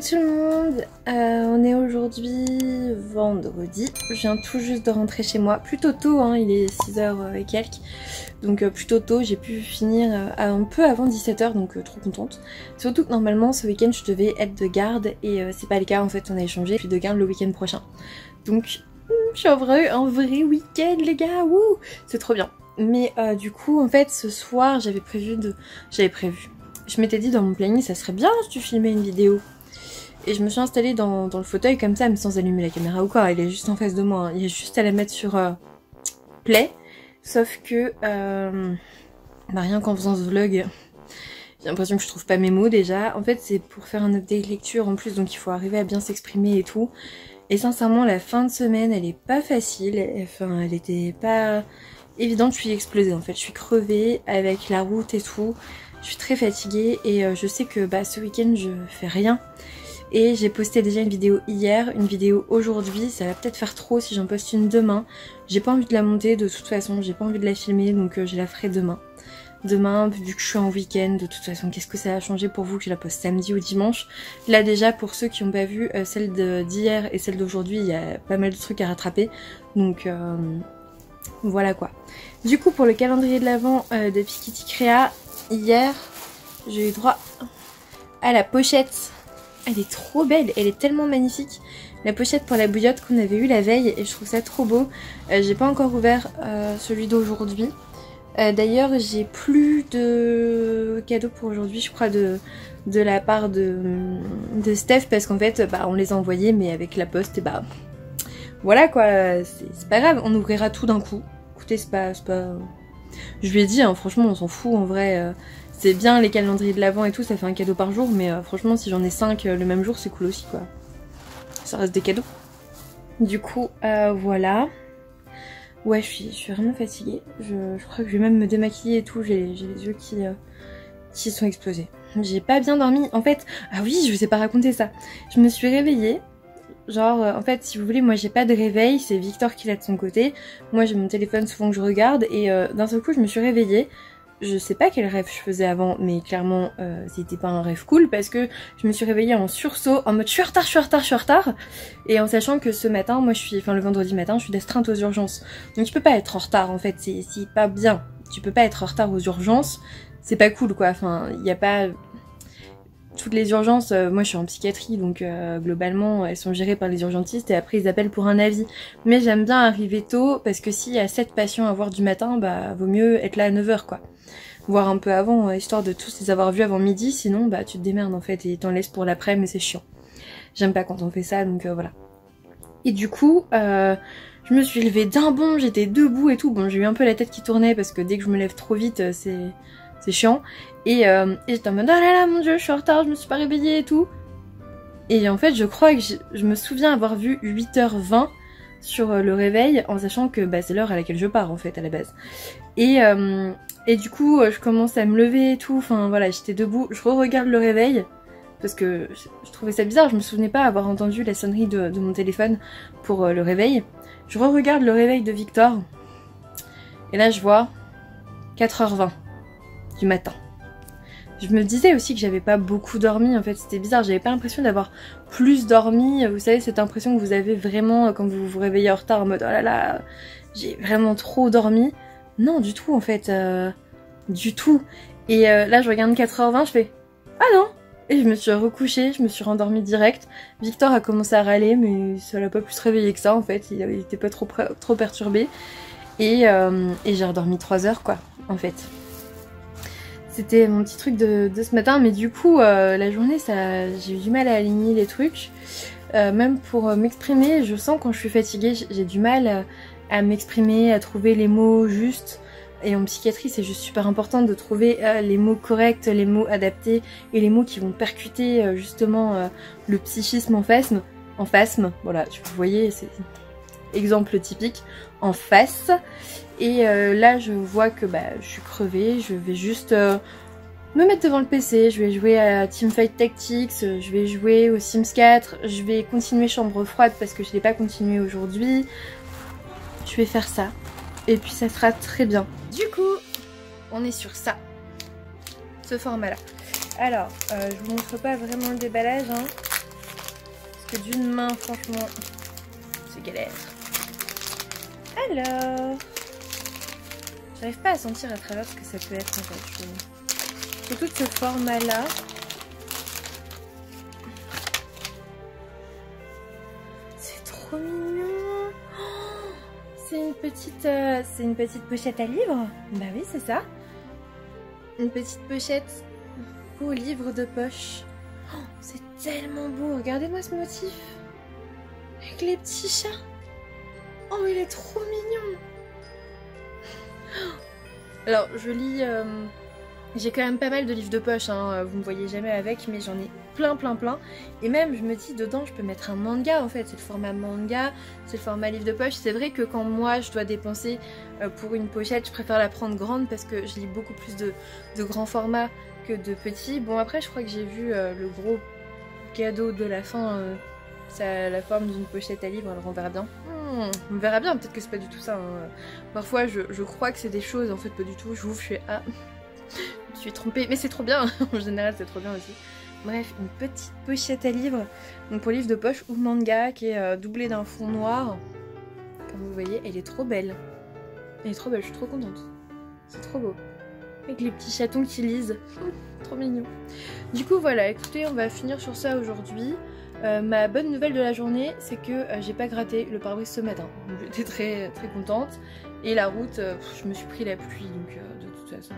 tout le monde, on est aujourd'hui vendredi, je viens tout juste de rentrer chez moi, plutôt tôt, hein, il est 6h et quelques, donc plutôt tôt, j'ai pu finir un peu avant 17h, donc trop contente. Surtout que normalement ce week-end je devais être de garde et c'est pas le cas en fait, on a échangé, je suis de garde le week-end prochain. Donc je suis un vrai week-end les gars, wouh, c'est trop bien. Mais du coup en fait ce soir je m'étais dit dans mon planning ça serait bien si tu filmais une vidéo. Et je me suis installée dans le fauteuil comme ça, mais sans allumer la caméra ou quoi, elle est juste en face de moi, hein. Il y a juste à la mettre sur play. Sauf que, rien qu'en faisant ce vlog, j'ai l'impression que je trouve pas mes mots déjà. En fait c'est pour faire un update lecture en plus, donc il faut arriver à bien s'exprimer et tout. Et sincèrement la fin de semaine elle est pas facile, enfin elle était pas évidente, je suis explosée en fait, je suis crevée avec la route et tout. Je suis très fatiguée et je sais que ce week-end je fais rien. Et j'ai posté déjà une vidéo hier, une vidéo aujourd'hui, ça va peut-être faire trop si j'en poste une demain. J'ai pas envie de la monter de toute façon, j'ai pas envie de la filmer, donc je la ferai demain. Demain, vu que je suis en week-end, de toute façon, qu'est-ce que ça a changé pour vous que je la poste samedi ou dimanche? Là déjà, pour ceux qui n'ont pas vu celle d'hier et celle d'aujourd'hui, il y a pas mal de trucs à rattraper. Donc voilà quoi. Du coup, pour le calendrier de l'Avent de Pikiti Créa, hier, j'ai eu droit à la pochette. Elle est trop belle, elle est tellement magnifique. La pochette pour la bouillotte qu'on avait eu la veille et je trouve ça trop beau. J'ai pas encore ouvert celui d'aujourd'hui. D'ailleurs j'ai plus de cadeaux pour aujourd'hui je crois de la part de Steph parce qu'en fait on les a envoyés mais avec la poste et voilà quoi, c'est pas grave, on ouvrira tout d'un coup. Écoutez c'est pas... Je lui ai dit hein, franchement on s'en fout en vrai. C'est bien les calendriers de l'Avent et tout, ça fait un cadeau par jour, mais franchement si j'en ai 5 le même jour c'est cool aussi quoi. Ça reste des cadeaux. Du coup voilà. Ouais je suis vraiment fatiguée. Je crois que je vais même me démaquiller et tout, j'ai les yeux qui sont explosés. J'ai pas bien dormi. En fait, ah oui je vous ai pas raconté ça. Je me suis réveillée. Genre en fait si vous voulez moi j'ai pas de réveil, c'est Victor qui l'a de son côté. Moi j'ai mon téléphone souvent que je regarde et d'un seul coup je me suis réveillée. Je sais pas quel rêve je faisais avant, mais clairement c'était pas un rêve cool parce que je me suis réveillée en sursaut, en mode je suis en retard. Et en sachant que ce matin, moi le vendredi matin, je suis d'astreinte aux urgences. Donc tu peux pas être en retard en fait, c'est pas bien. Tu peux pas être en retard aux urgences, c'est pas cool quoi, enfin il y a pas... Toutes les urgences, moi je suis en psychiatrie donc globalement elles sont gérées par les urgentistes et après ils appellent pour un avis. Mais j'aime bien arriver tôt parce que s'il y a 7 patients à voir du matin, vaut mieux être là à 9h quoi. Voire un peu avant, histoire de tous les avoir vus avant midi, sinon tu te démerdes en fait et t'en laisses pour l'après mais c'est chiant. J'aime pas quand on fait ça donc voilà. Et du coup, je me suis levée d'un bond, j'étais debout et tout, bon j'ai eu un peu la tête qui tournait parce que dès que je me lève trop vite c'est chiant. Et j'étais en mode oh là là mon dieu je suis en retard, je me suis pas réveillée et tout. Et en fait je crois que je me souviens avoir vu 8h20 sur le réveil en sachant que c'est l'heure à laquelle je pars en fait à la base. Et du coup je commence à me lever et tout, enfin voilà j'étais debout, je re-regarde le réveil parce que je trouvais ça bizarre, je me souvenais pas avoir entendu la sonnerie de mon téléphone pour le réveil. Je re-regarde le réveil de Victor et là je vois 4h20 du matin. Je me disais aussi que j'avais pas beaucoup dormi en fait, c'était bizarre, j'avais pas l'impression d'avoir plus dormi, vous savez cette impression que vous avez vraiment quand vous vous réveillez en retard en mode oh là là j'ai vraiment trop dormi. Non du tout en fait, du tout. Et là je regarde 4h20, je fais ah non. Et je me suis recouchée, je me suis rendormie direct. Victor a commencé à râler mais ça l'a pas plus réveillé que ça en fait, il était pas trop perturbé. Et j'ai redormi 3 heures quoi en fait. C'était mon petit truc de ce matin, mais du coup la journée j'ai eu du mal à aligner les trucs. Même pour m'exprimer, je sens quand je suis fatiguée, j'ai du mal à m'exprimer, à trouver les mots justes. Et en psychiatrie c'est juste super important de trouver les mots corrects, les mots adaptés et les mots qui vont percuter justement le psychisme en phasme. Voilà, vous voyez, c'est exemple typique, en face. Et là je vois que je suis crevée, je vais juste me mettre devant le PC, je vais jouer à Teamfight Tactics, je vais jouer aux Sims 4, je vais continuer Chambre froide parce que je l'ai pas continué aujourd'hui. Je vais faire ça et puis ça sera très bien. Du coup, on est sur ça, ce format là. Alors, je vous montre pas vraiment le déballage, hein. que d'une main, franchement, c'est galère. Alors, j'arrive pas à sentir à travers ce que ça peut être en fait. Surtout de ce format-là. C'est trop mignon. Oh, c'est une petite pochette à livres. Bah oui, c'est ça. Une petite pochette pour livre de poche. Oh, c'est tellement beau. Regardez-moi ce motif. Avec les petits chats. Oh, il est trop mignon. Alors, je lis... J'ai quand même pas mal de livres de poche, hein. Vous me voyez jamais avec, mais j'en ai plein. Et même, je me dis, dedans, je peux mettre un manga, en fait. C'est le format manga, c'est le format livre de poche. C'est vrai que quand moi, je dois dépenser pour une pochette, je préfère la prendre grande parce que je lis beaucoup plus de grands formats que de petits. Bon, après, je crois que j'ai vu le gros cadeau de la fin, ça a la forme d'une pochette à livres, alors on verra bien. On verra bien, peut-être que c'est pas du tout ça, hein. Parfois, je crois que c'est des choses, en fait, pas du tout. Je fais « Ah !» Je suis trompée, mais c'est trop bien, en général c'est trop bien aussi. Bref, une petite pochette à livres, donc pour livre de poche ou manga, qui est doublée d'un fond noir. Comme vous voyez, elle est trop belle. Elle est trop belle, je suis trop contente. C'est trop beau. Avec les petits chatons qui lisent. Trop mignon. Du coup voilà, écoutez, on va finir sur ça aujourd'hui. Ma bonne nouvelle de la journée, c'est que j'ai pas gratté le pare-brise ce matin. J'étais très contente. Et la route, je me suis pris la pluie, donc de toute façon...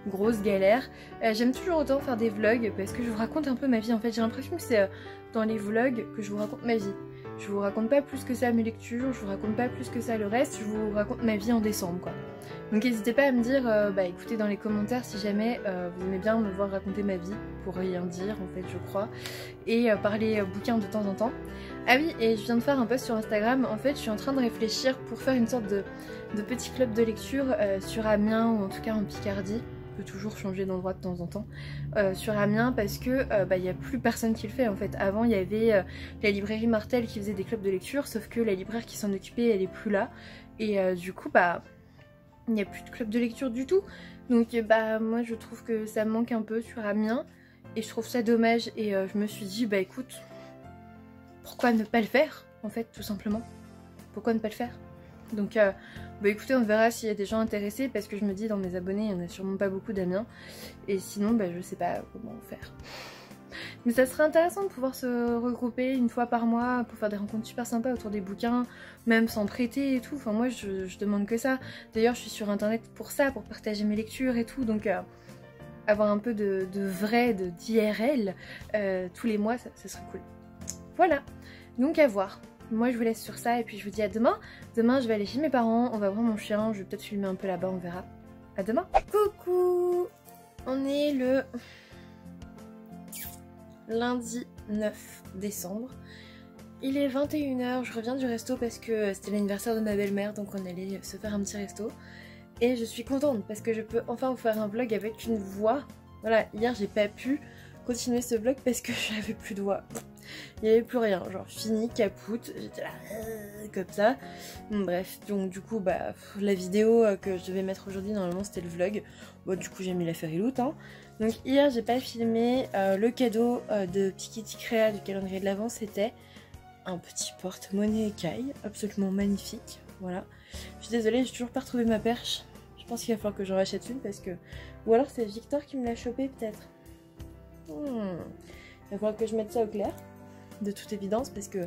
grosse galère. J'aime toujours autant faire des vlogs parce que je vous raconte un peu ma vie. En fait, j'ai l'impression que c'est dans les vlogs que je vous raconte ma vie. Je vous raconte pas plus que ça mes lectures, je vous raconte pas plus que ça le reste, je vous raconte ma vie en décembre quoi. Donc n'hésitez pas à me dire, bah écoutez dans les commentaires si jamais vous aimez bien me voir raconter ma vie, pour rien dire en fait je crois, et parler bouquins de temps en temps. Ah oui, et je viens de faire un post sur Instagram, en fait je suis en train de réfléchir pour faire une sorte de petit club de lecture sur Amiens ou en tout cas en Picardie. Peut toujours changer d'endroit de temps en temps sur Amiens parce que bah, y a plus personne qui le fait en fait. Avant il y avait la librairie Martel qui faisait des clubs de lecture, sauf que la libraire qui s'en occupait elle est plus là et du coup bah il n'y a plus de club de lecture du tout, donc bah moi je trouve que ça me manque un peu sur Amiens et je trouve ça dommage et je me suis dit bah écoute, pourquoi ne pas le faire en fait tout simplement, pourquoi ne pas le faire. Donc bah écoutez, on verra s'il y a des gens intéressés parce que je me dis dans mes abonnés il n'y en a sûrement pas beaucoup d'Amiens et sinon bah je sais pas comment faire. Mais ça serait intéressant de pouvoir se regrouper une fois par mois pour faire des rencontres super sympas autour des bouquins, même sans prêter et tout. Enfin moi je demande que ça. D'ailleurs je suis sur internet pour ça, pour partager mes lectures et tout, donc avoir un peu de vrai, d'IRL tous les mois ça serait cool. Voilà, donc à voir. Moi je vous laisse sur ça et puis je vous dis à demain. Demain je vais aller chez mes parents, on va voir mon chien, je vais peut-être filmer un peu là-bas, on verra. À demain. Coucou. On est le lundi 9 décembre. Il est 21 h, je reviens du resto parce que c'était l'anniversaire de ma belle-mère, donc on allait se faire un petit resto. Et je suis contente parce que je peux enfin vous faire un vlog avec une voix. Voilà, hier j'ai pas pu continuer ce vlog parce que j'avais plus de voix. Il n'y avait plus rien, genre fini, capoute, j'étais là comme ça. Bref, donc du coup bah la vidéo que je devais mettre aujourd'hui normalement c'était le vlog. Bon du coup j'ai mis la fériloute hein. Donc hier j'ai pas filmé, le cadeau de Petit Kitty Créa du calendrier de l'Avent, c'était un petit porte-monnaie écaille, absolument magnifique, voilà. Je suis désolée, j'ai toujours pas retrouvé ma perche. Je pense qu'il va falloir que j'en rachète une parce que... Ou alors c'est Victor qui me l'a chopé peut-être. Il va falloir que je mette ça au clair, de toute évidence, parce que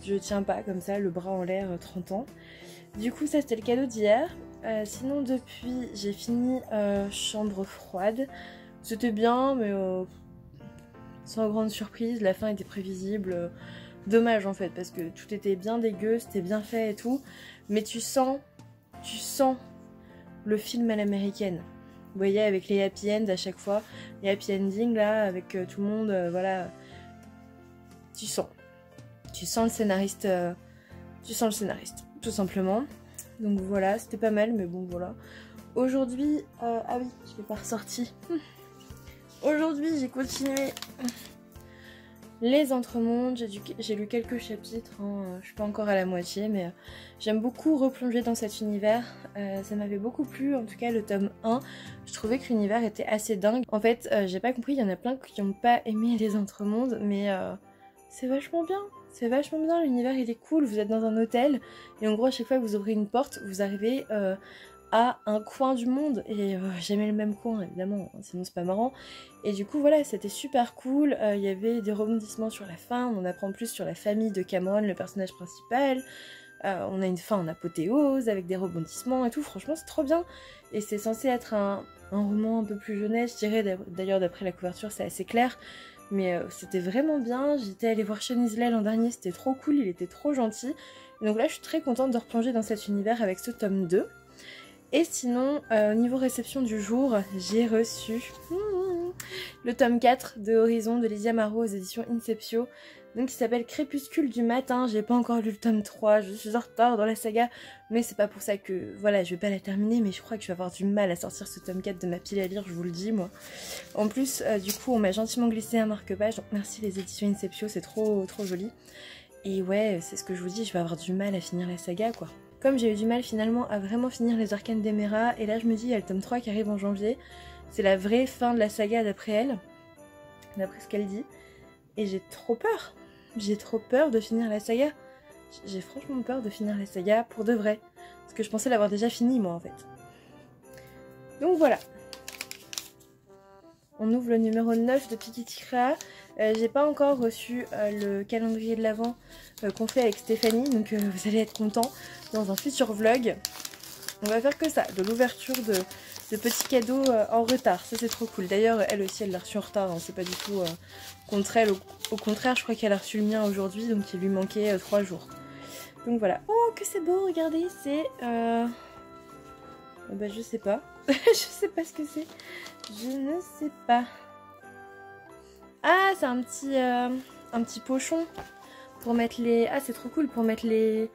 je tiens pas comme ça, le bras en l'air 30 ans. Du coup ça c'était le cadeau d'hier. Sinon depuis j'ai fini Chambre froide. C'était bien mais sans grande surprise, la fin était prévisible. Dommage en fait parce que tout était bien dégueu, c'était bien fait et tout. Mais tu sens le film à l'américaine. Vous voyez avec les happy end à chaque fois, les happy ending là avec tout le monde, voilà. Tu sens le scénariste, tout simplement. Donc voilà, c'était pas mal, mais bon voilà. Aujourd'hui, ah oui, je l'ai pas ressorti. Aujourd'hui, j'ai continué les Entremondes, j'ai lu quelques chapitres, hein, je suis pas encore à la moitié, mais j'aime beaucoup replonger dans cet univers. Ça m'avait beaucoup plu, en tout cas le tome 1, je trouvais que l'univers était assez dingue. En fait, j'ai pas compris, il y en a plein qui n'ont pas aimé les Entremondes, mais c'est vachement bien. C'est vachement bien, l'univers il est cool, vous êtes dans un hôtel et en gros à chaque fois que vous ouvrez une porte, vous arrivez à un coin du monde et jamais le même coin évidemment, sinon c'est pas marrant. Et du coup voilà, c'était super cool, il y avait des rebondissements sur la fin, on apprend plus sur la famille de Cameron, le personnage principal. On a une fin en apothéose avec des rebondissements et tout, franchement c'est trop bien. Et c'est censé être un roman un peu plus jeunesse, je dirais, d'ailleurs d'après la couverture c'est assez clair. Mais c'était vraiment bien, j'étais allée voir Sean Isley l'an dernier, c'était trop cool, il était trop gentil. Et donc là je suis très contente de replonger dans cet univers avec ce tome 2. Et sinon, au niveau réception du jour, j'ai reçu le tome 4 de Horizon de Lizzie Amaro aux éditions Inceptio. Donc qui s'appelle Crépuscule du matin, j'ai pas encore lu le tome 3, je suis en retard dans la saga, mais c'est pas pour ça que, voilà, je vais pas la terminer, mais je crois que je vais avoir du mal à sortir ce tome 4 de ma pile à lire, je vous le dis moi. En plus, du coup, on m'a gentiment glissé un marque-page, donc merci les éditions Inceptio, c'est trop joli. Et ouais, c'est ce que je vous dis, je vais avoir du mal à finir la saga, quoi. Comme j'ai eu du mal finalement à vraiment finir les Arcanes d'Emera, et là je me dis, il y a le tome 3 qui arrive en janvier, c'est la vraie fin de la saga d'après elle, d'après ce qu'elle dit, et j'ai trop peur. J'ai trop peur de finir la saga. J'ai franchement peur de finir la saga pour de vrai. Parce que je pensais l'avoir déjà fini moi en fait. Donc voilà. On ouvre le numéro 9 de Piketty Créa. J'ai pas encore reçu le calendrier de l'Avent qu'on fait avec Stéphanie. Donc vous allez être contents dans un futur vlog. On va faire que ça, de l'ouverture de petits cadeaux en retard. Ça c'est trop cool. D'ailleurs elle aussi elle l'a reçu en retard. Hein. C'est pas du tout contre elle. Au contraire je crois qu'elle a reçu le mien aujourd'hui. Donc il lui manquait 3 jours. Donc voilà. Oh que c'est beau, regardez. C'est... Bah je sais pas. Je sais pas ce que c'est. Je ne sais pas. Ah c'est un petit pochon. Pour mettre les... Ah c'est trop cool pour mettre les...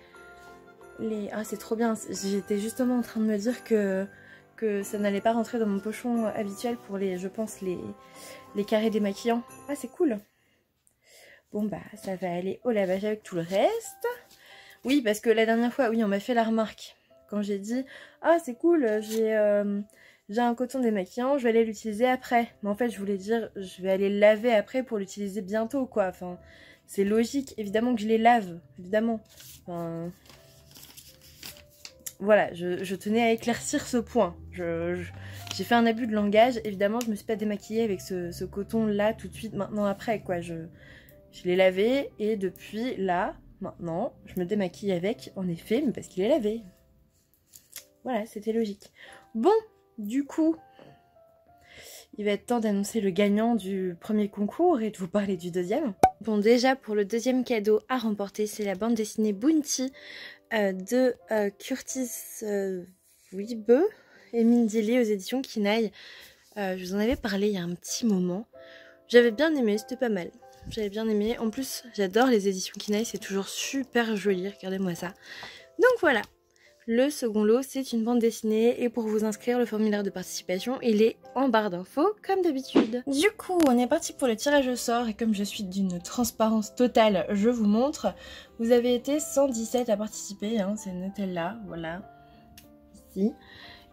Ah c'est trop bien. J'étais justement en train de me dire que ça n'allait pas rentrer dans mon pochon habituel pour les, je pense, les carrés démaquillants. Ah c'est cool. Bon bah ça va aller au lavage avec tout le reste. Oui parce que la dernière fois, oui on m'a fait la remarque. Quand j'ai dit, ah c'est cool, j'ai un coton démaquillant, je vais aller l'utiliser après. Mais en fait je voulais dire, je vais aller le laver après pour l'utiliser bientôt quoi. Enfin c'est logique, évidemment que je les lave, évidemment. Enfin... Voilà, je tenais à éclaircir ce point. J'ai fait un abus de langage. Évidemment, je me suis pas démaquillée avec ce coton-là tout de suite, maintenant, après, quoi. Je l'ai lavé et depuis là, maintenant, je me démaquille avec, en effet, mais parce qu'il est lavé. Voilà, c'était logique. Bon, du coup, il va être temps d'annoncer le gagnant du premier concours et de vous parler du deuxième. Bon, déjà, pour le deuxième cadeau à remporter, c'est la bande dessinée Bounty de Curtis Wiebe et Mindy Lee aux éditions Kinaï. Je vous en avais parlé il y a un petit moment. J'avais bien aimé, c'était pas mal. J'avais bien aimé. En plus, j'adore les éditions Kinaï, c'est toujours super joli. Regardez-moi ça. Donc voilà. Le second lot, c'est une bande dessinée et pour vous inscrire, le formulaire de participation, il est en barre d'infos comme d'habitude. Du coup, on est parti pour le tirage au sort et comme je suis d'une transparence totale, je vous montre. Vous avez été 117 à participer, hein, c'est noté là, voilà, ici.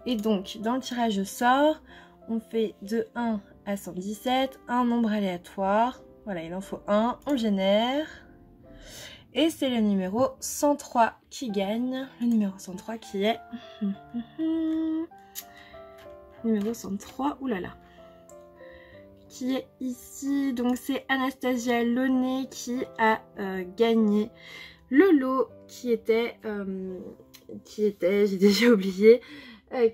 Et donc, dans le tirage au sort, on fait de 1 à 117, un nombre aléatoire. Voilà, il en faut un, on génère. Et c'est le numéro 103 qui gagne. Le numéro 103 qui est... numéro 103, oulala. Qui est ici. Donc c'est Anastasia Launay qui a gagné le lot qui était, j'ai déjà oublié,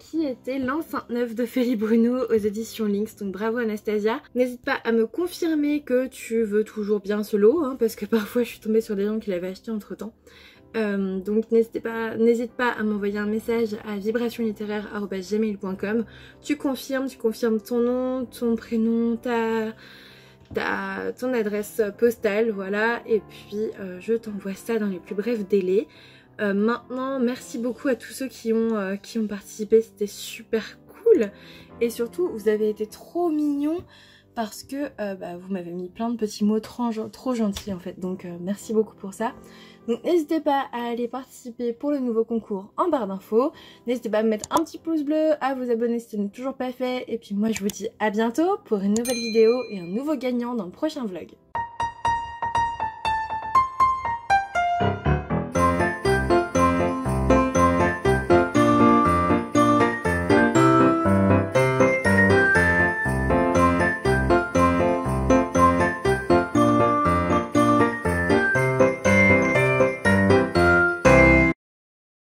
qui était L'Enceinte Neuve de Feli Bruno aux éditions Lynx. Donc bravo Anastasia. N'hésite pas à me confirmer que tu veux toujours bien ce lot, hein, parce que parfois je suis tombée sur des gens qui l'avaient acheté entre temps. Donc n'hésite pas à m'envoyer un message à vibrationlittéraire@gmail.com. Tu confirmes ton nom, ton prénom, ton adresse postale, voilà, et puis je t'envoie ça dans les plus brefs délais. Maintenant, merci beaucoup à tous ceux qui ont participé, c'était super cool. Et surtout, vous avez été trop mignons parce que vous m'avez mis plein de petits mots trop gentils en fait. Donc merci beaucoup pour ça. Donc n'hésitez pas à aller participer pour le nouveau concours en barre d'infos. N'hésitez pas à me mettre un petit pouce bleu, à vous abonner si ce n'est toujours pas fait. Et puis moi je vous dis à bientôt pour une nouvelle vidéo et un nouveau gagnant dans le prochain vlog.